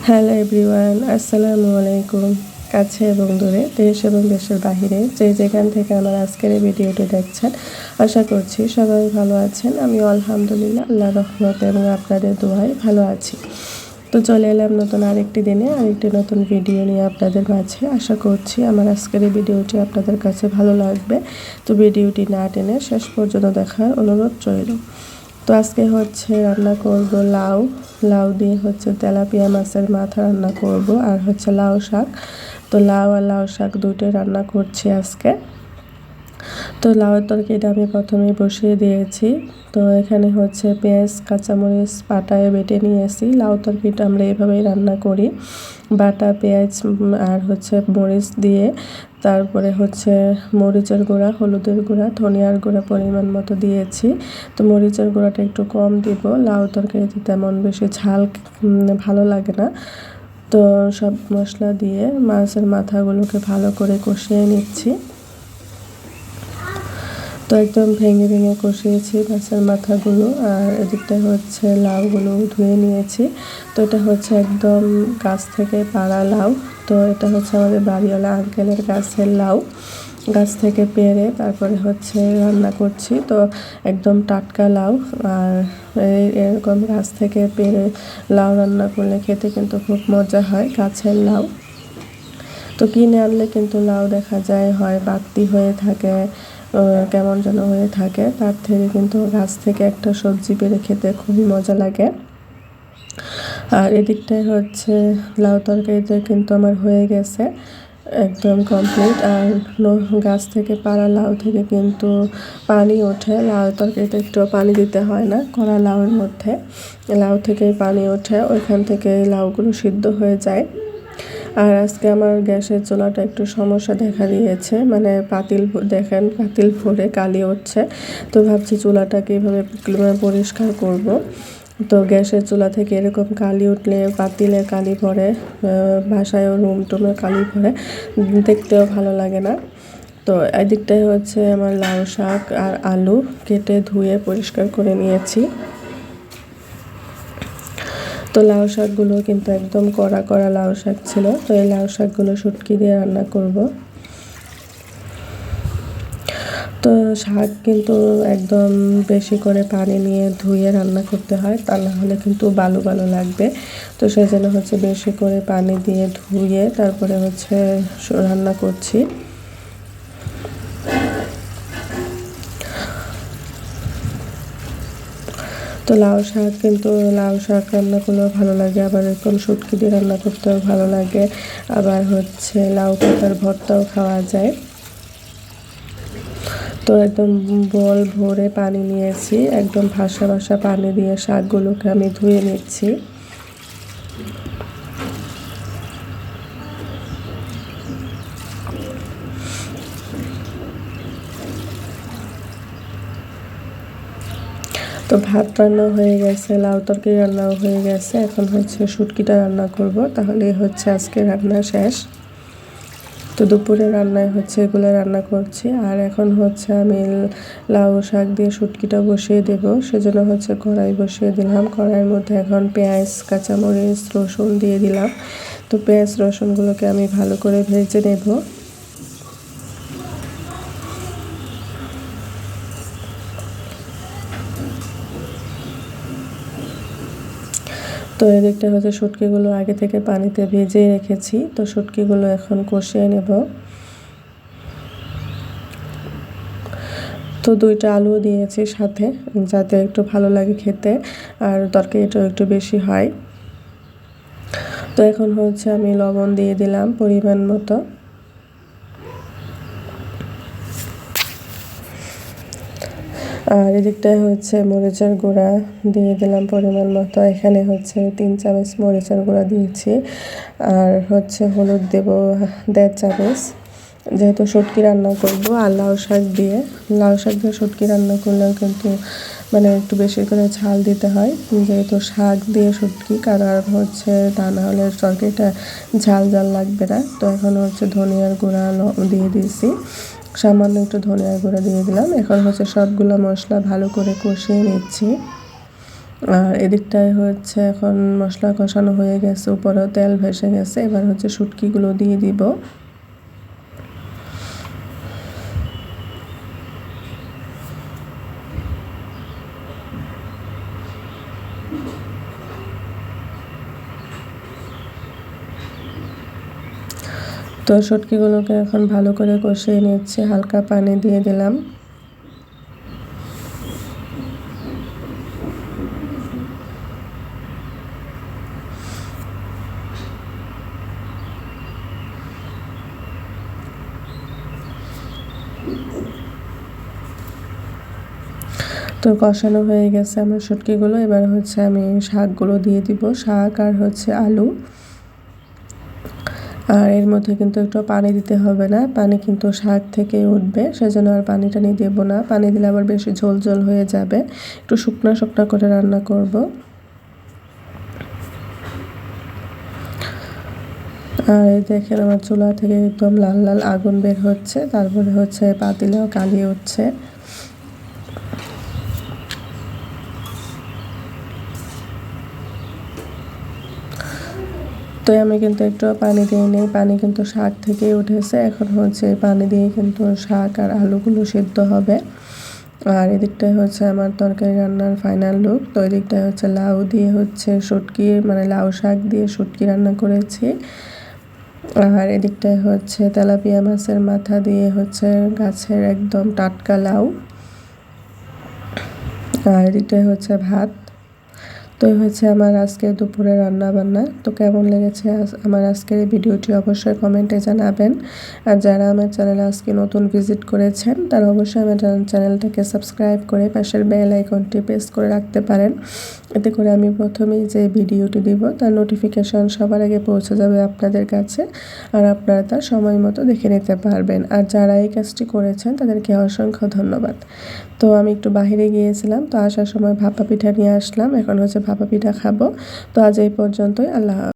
Hello everyone, আসসালামু আলাইকুম। কাছে এবং দূরে, দেশ এবং দেশের বাহিরে যে যেখান থেকে আমার আজকের এই ভিডিওটি দেখছেন, আশা করছি সবাই ভালো আছেন। আমি আলহামদুলিল্লাহ আল্লাহর রহমতে এবং আপনাদের দোয়ায় ভালো আছি। তো চলে এলাম নতুন আরেকটি দিনে আরেকটি নতুন ভিডিও নিয়ে আপনাদের মাঝে। আশা করছি আমার আজকের এই ভিডিওটি আপনাদের কাছে ভালো লাগবে। তো ভিডিওটি না টেনে শেষ পর্যন্ত দেখার অনুরোধ রইল। তো আজকে হচ্ছে রান্না করব লাউ দিয়ে হচ্ছে তেলাপিয়া মাছের মাথা রান্না করব, আর হচ্ছে লাউ শাক। তো লাউ আর লাউ শাক দুটোই রান্না করছি আজকে। তো লাউয়ের তরকারিটা আমি প্রথমেই বসিয়ে দিয়েছি। তো এখানে হচ্ছে পেঁয়াজ কাঁচামরিচ পাটায় বেটে নিয়েছি। লাউ তরকারিটা আমরা এভাবেই রান্না করি, বাটা পেঁয়াজ আর হচ্ছে মরিচ দিয়ে, তারপরে হচ্ছে মরিচের গুঁড়া, হলুদের গুঁড়া, ধনিয়ার গুঁড়া পরিমাণ মতো দিয়েছি। তো মরিচের গুঁড়াটা একটু কম দিব, লাউ তরকারিতে তেমন বেশি ঝাল ভালো লাগে না। তো সব মশলা দিয়ে মাছের মাথাগুলোকে ভালো করে কষিয়ে নিচ্ছি। তো একদম ভেঙে ভেঙে কষিয়েছি মাছের মাথাগুলো, আর এদিকটা হচ্ছে লাউগুলো ধুয়ে নিয়েছি। তো এটা হচ্ছে একদম গাছ থেকে পাড়া লাউ। তো এটা হচ্ছে আমাদের বাড়িওয়ালা আঙ্কেলের গাছের লাউ, গাছ থেকে পেড়ে তারপরে হচ্ছে রান্না করছি। তো একদম টাটকা লাউ, আর এরকম গাছ থেকে পেড়ে লাউ রান্না করলে খেতে কিন্তু খুব মজা হয়, গাছের লাউ। তো কিনে আনলে কিন্তু লাউ দেখা যায় হয় বাড়তি হয়ে থাকে, কেমন যেন হয়ে থাকে। তার থেকে কিন্তু গাছ থেকে একটা সবজি পেড়ে খেতে খুবই মজা লাগে। আর এদিকটায় হচ্ছে লাউ তরকারিটা কিন্তু আমার হয়ে গেছে একদম কমপ্লিট। আর গাছ থেকে পাড়া লাউ থেকে কিন্তু পানি ওঠে, লাউ তরকারিতে একটু পানি দিতে হয় না, কড়া লাউয়ের মধ্যে লাউ থেকে পানি ওঠে, ওইখান থেকে লাউগুলো সিদ্ধ হয়ে যায়। আর আজকে আমার গ্যাসের চুলাটা একটু সমস্যা দেখা দিয়েছে, মানে পাতিল ভরে কালি উঠছে। তো ভাবছি চুলাটা কীভাবে পরিষ্কার করব। তো গ্যাসের চুলা থেকে এরকম কালি উঠলে, পাতিলের কালি পড়ে, বাসায়ও রুম টুমে কালি পড়ে, দেখতেও ভালো লাগে না। তো এদিকটায় হচ্ছে আমার লাউ শাক আর আলু কেটে ধুয়ে পরিষ্কার করে নিয়েছি। তো লাউ শাকগুলো কিন্তু একদম কড়া কড়া লাউ শাক ছিল। তো এই লাউ শাকগুলো শুটকি দিয়ে রান্না করব। তো শাক কিন্তু একদম বেশি করে পানি নিয়ে ধুয়ে রান্না করতে হয়, তা না হলে কিন্তু বালু বালু লাগবে। তো সেই জন্য হচ্ছে বেশি করে পানি দিয়ে ধুয়ে তারপরে হচ্ছে রান্না করছি। তো লাউ শাক রান্না করলেও ভালো লাগে, আবার এরকম শুটকি দিয়ে রান্না করতেও ভালো লাগে, আবার হচ্ছে লাউ পাতার ভর্তাও খাওয়া যায়। তো একদম বল ভরে পানি নিয়েছি, একদম ভাসা ভাসা পানি দিয়ে শাকগুলোকে আমি ধুয়ে নিচ্ছি। তো ভাত রান্না হয়ে গেছে, লাউ তরকারি রান্নাও হয়ে গেছে, এখন হচ্ছে শুটকিটা রান্না করব, তাহলে হচ্ছে আজকে রান্না শেষ। তো দুপুরে রান্নায় হচ্ছে এগুলো রান্না করছি। আর এখন হচ্ছে আমি লাউ শাক দিয়ে শুটকিটা বসিয়ে দেব, সেজন্য হচ্ছে কড়াই বসিয়ে দিলাম। কড়াইয়ের মধ্যে এখন পেঁয়াজ কাঁচামরিচ রসুন দিয়ে দিলাম। তো পেঁয়াজ রসুনগুলোকে আমি ভালো করে ভেজে নেব। তো এদিকটা হচ্ছে শুটকিগুলো আগে থেকে পানিতে ভেজে রেখেছি। তো শুটকিগুলো এখন কষিয়ে নেব। তো 2টা আলু দিয়েছি সাথে, যাতে একটু ভালো লাগে খেতে আর তরকারিটাও একটু বেশি হয়। তো এখন হচ্ছে আমি লবণ দিয়ে দিলাম পরিমাণ মতো। আর এদিকটায় হচ্ছে মরিচের গুঁড়া দিয়ে দিলাম পরিমাণ মতো, এখানে হচ্ছে 3 চামচ মরিচের গুঁড়া দিয়েছি। আর হচ্ছে হলুদ দেব 1.5 চামচ, যেহেতু শুটকি রান্না করব। আর লাউ শাক দিয়ে শুটকি রান্না করলেও কিন্তু মানে একটু বেশি করে ঝাল দিতে হয়, যেহেতু শাক দিয়ে শুটকি, কারণ হচ্ছে তা না হলে তরকারিটা ঝাল লাগবে না। তো এখন হচ্ছে ধনিয়ার গুঁড়া দিয়ে দিয়েছি, সামান্য একটু ধনিয়ার গুঁড়া দিয়ে দিলাম। এখন হচ্ছে সবগুলো মশলা ভালো করে কষিয়ে নিচ্ছি। আর এদিকটায় হচ্ছে এখন মশলা কষানো হয়ে গেছে, উপরেও তেল ভেসে গেছে। এবার হচ্ছে শুটকিগুলো দিয়ে দিব। তো শুটকিগুলোকে এখন ভালো করে কষিয়ে নিচ্ছি, হালকা পানি দিয়ে দিলাম। তো কষানো হয়ে গেছে আমার শুটকিগুলো। এবার হচ্ছে আমি শাকগুলো দিয়ে দিব, শাক আর হচ্ছে আলু। আর এর মধ্যে কিন্তু একটু পানি দিতে হবে না, পানি কিন্তু শাক থেকে উঠবে, সেজন্য আর পানি টানি দেবো না। পানি দিলে আবার বেশি ঝোল ঝোল হয়ে যাবে, একটু শুকনো শুকনো করে রান্না করব। আর এই দেখেন আমার চুলা থেকে একদম লাল লাল আগুন বের হচ্ছে, তারপরে হচ্ছে পাতিলেও কালি উঠছে। তো আমি কিন্তু একটু পানি দিয়ে নিই, পানি কিন্তু শাক থেকেই উঠেছে। এখন হচ্ছে পানি দিয়ে কিন্তু শাক আর আলুগুলো সিদ্ধ হবে। আর এদিকটায় হচ্ছে আমার তরকারি রান্নার ফাইনাল লুক। তো এদিকটায় হচ্ছে লাউ দিয়ে হচ্ছে শুটকি, মানে লাউ শাক দিয়ে শুটকি রান্না করেছি। আর এদিকটায় হচ্ছে তেলাপিয়া মাছের মাথা দিয়ে হচ্ছে গাছের একদম টাটকা লাউ। আর এদিকটায় হচ্ছে ভাত। তো এই হচ্ছে আমার আজকে দুপুরে রান্না বান্না। তো কেমন লেগেছে আমার আজকের এই ভিডিওটি অবশ্যই কমেন্টে জানাবেন। আর যারা আমার চ্যানেলে আজকে নতুন ভিজিট করেছেন তারা অবশ্যই আমার চ্যানেলটাকে সাবস্ক্রাইব করে পাশের বেল আইকনটি প্রেস করে রাখতে পারেন। এতে করে আমি প্রথমেই যে ভিডিওটি দিব তার নোটিফিকেশন সবার আগে পৌঁছে যাবে আপনাদের কাছে, আর আপনারা তা সময় মতো দেখে নিতে পারবেন। আর যারা এই কাজটি করেছেন তাদেরকে অসংখ্য ধন্যবাদ। তো আমি একটু বাহিরে গিয়েছিলাম, তো আসার সময় ভাপা পিঠা নিয়ে আসলাম, এখন হচ্ছে ভাপা পিঠা খাবো। তো আজ এই পর্যন্তই, আল্লাহ হাফেজ।